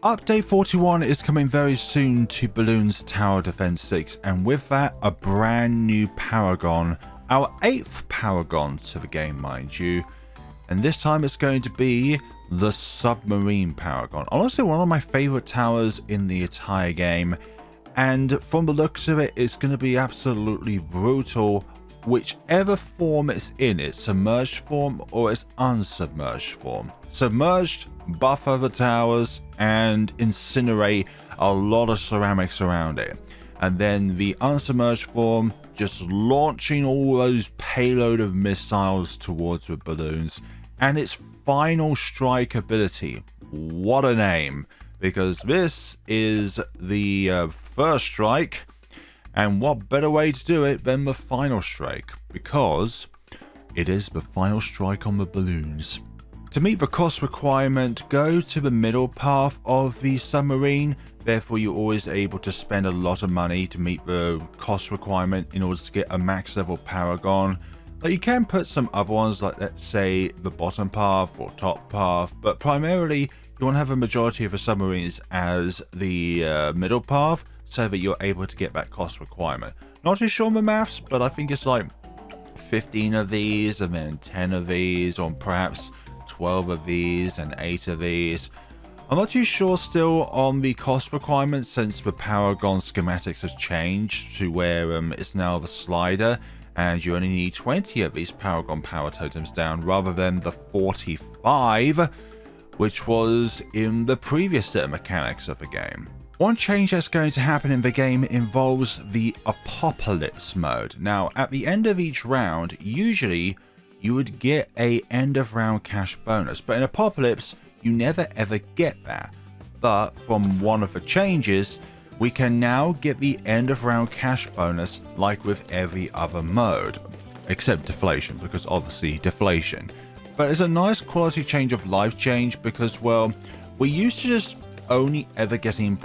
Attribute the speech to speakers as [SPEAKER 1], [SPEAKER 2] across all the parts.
[SPEAKER 1] Update 41 is coming very soon to Bloons Tower Defense 6, and with that, a brand new Paragon, our 8th Paragon to the game, mind you. And this time it's going to be the Submarine Paragon. Honestly, one of my favorite towers in the entire game. And from the looks of it, it's going to be absolutely brutal, whichever form it's in, its submerged form or its unsubmerged form. Submerged, buffer the towers and incinerate a lot of ceramics around it. And then the unsubmerged form, just launching all those payload of missiles towards the balloons. And its final strike ability, what a name, because this is the first strike. And what better way to do it than the final strike, because it is the final strike on the balloons. To meet the cost requirement, go to the middle path of the submarine. Therefore, you're always able to spend a lot of money to meet the cost requirement in order to get a max level Paragon. Like, you can put some other ones, like let's say the bottom path or top path, but primarily you want to have a majority of the submarines as the middle path, so that you're able to get that cost requirement. Not too sure on the maths, but I think it's like 15 of these and then 10 of these, or perhaps 12 of these and 8 of these. I'm not too sure still on the cost requirements, since the Paragon schematics have changed to where it's now the slider, and you only need 20 of these Paragon power totems down rather than the 45, which was in the previous set of mechanics of the game. One change that's going to happen in the game involves the Apopalypse mode. Now, at the end of each round, usually you would get a end of round cash bonus, but in Apopalypse, you never ever get that. But from one of the changes, we can now get the end of round cash bonus like with every other mode, except deflation, because obviously deflation. But it's a nice quality change of life change, because, well, we used to just only ever getting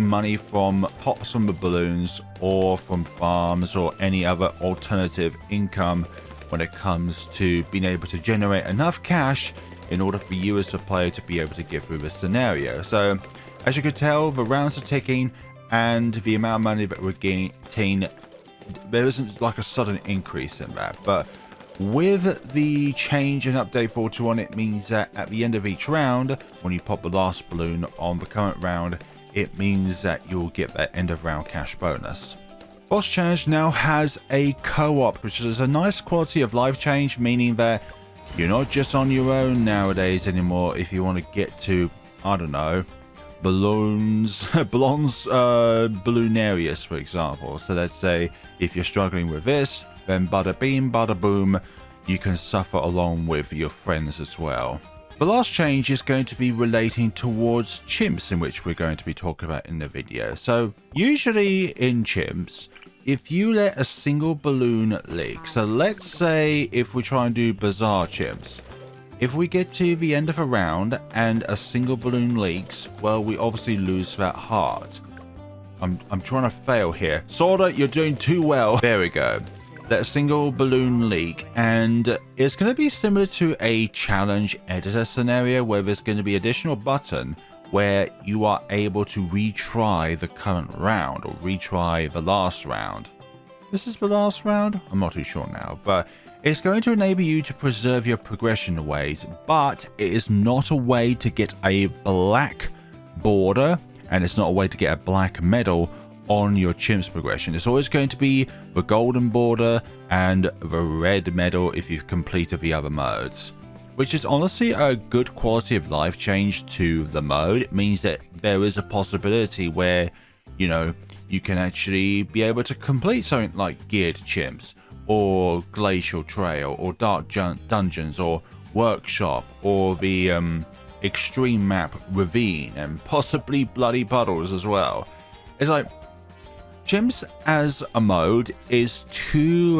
[SPEAKER 1] money from pops from the balloons or from farms or any other alternative income when it comes to being able to generate enough cash in order for you as a player to be able to get through the scenario. So as you can tell, the rounds are ticking, and the amount of money that we're getting, there isn't like a sudden increase in that. But with the change in update 41, it means that at the end of each round, when you pop the last balloon on the current round, it means that you'll get that end of round cash bonus. Boss Challenge now has a co-op, which is a nice quality of life change, meaning that you're not just on your own nowadays anymore. If you want to get to, I don't know, Bloonarius, for example. So let's say if you're struggling with this, then bada beam, bada boom, you can suffer along with your friends as well. The last change is going to be relating towards chimps, in which we're going to be talking about in the video. So usually in chimps, if you let a single balloon leak, so let's say if we try and do bizarre chimps, if we get to the end of a round and a single balloon leaks, well, we obviously lose that heart. I'm trying to fail here. Sorta, you're doing too well. There we go. Let a single balloon leak, and it's going to be similar to a challenge editor scenario where there's going to be additional button where you are able to retry the current round or retry the last round. This is the last round? I'm not too sure now, but it's going to enable you to preserve your progression ways, but it is not a way to get a black border, and it's not a way to get a black medal on your chimps progression. It's always going to be the golden border and the red medal if you've completed the other modes, which is honestly a good quality of life change to the mode. It means that there is a possibility where, you know, you can actually be able to complete something like Geared Chimps or Glacial Trail or Dark Dungeons or Workshop or the extreme map Ravine and possibly Bloody Puddles as well. It's like, chimps as a mode is too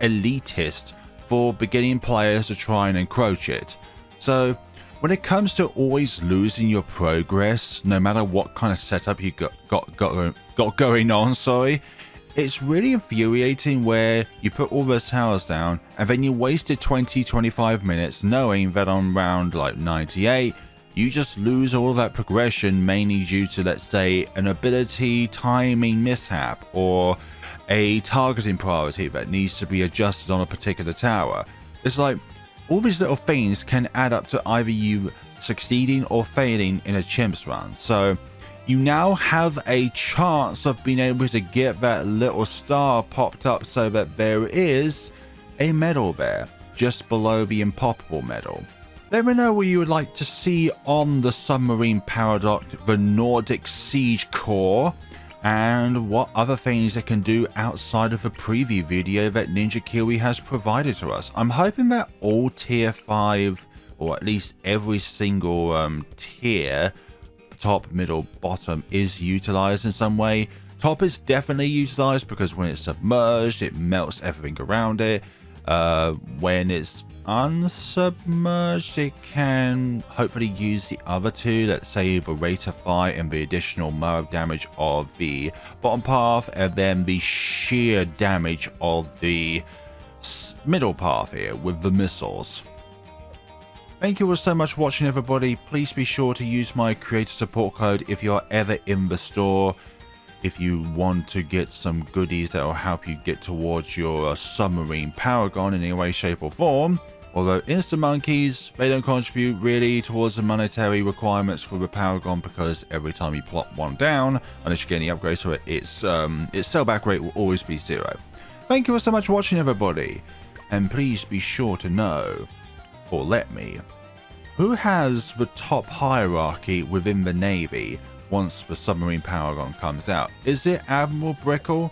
[SPEAKER 1] elitist for beginning players to try and encroach it. So when it comes to always losing your progress, no matter what kind of setup you got going on, it's really infuriating where you put all those towers down and then you wasted 20-25 minutes knowing that on round like 98 you just lose all of that progression, mainly due to, let's say, an ability timing mishap or a targeting priority that needs to be adjusted on a particular tower. It's like all these little things can add up to either you succeeding or failing in a chimps run. So you now have a chance of being able to get that little star popped up so that there is a medal there just below the impoppable medal. Let me know what you would like to see on the Submarine Paragon, the Nautic Siege Core, and what other things it can do outside of the preview video that Ninja Kiwi has provided to us. I'm hoping that all tier 5, or at least every single tier, top, middle, bottom, is utilized in some way. Top is definitely utilized because when it's submerged, it melts everything around it. When it's unsubmerged, it can hopefully use the other two, let's say the retry and the additional mob damage of the bottom path, and then the sheer damage of the middle path here with the missiles. Thank you all so much for watching, everybody. Please be sure to use my creator support code if you're ever in the store, if you want to get some goodies that will help you get towards your Submarine Paragon in any way, shape or form. Although Instant Monkeys, they don't contribute really towards the monetary requirements for the Paragon, because every time you plop one down, unless you get any upgrades to it, its sellback rate will always be 0. Thank you all so much for watching, everybody. And please be sure to know, or let me, who has the top hierarchy within the Navy once the Submarine Paragon comes out? Is it Admiral Brickle,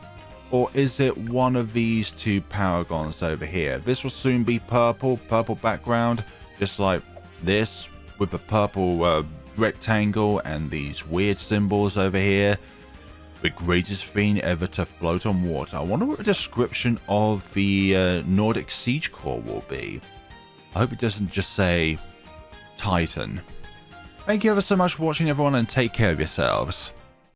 [SPEAKER 1] or is it one of these two Paragons over here? This will soon be purple background, just like this, with a purple rectangle and these weird symbols over here. The greatest thing ever to float on water. I wonder what the description of the Nautic Siege Core will be. I hope it doesn't just say Titan. Thank you ever so much for watching, everyone, and take care of yourselves.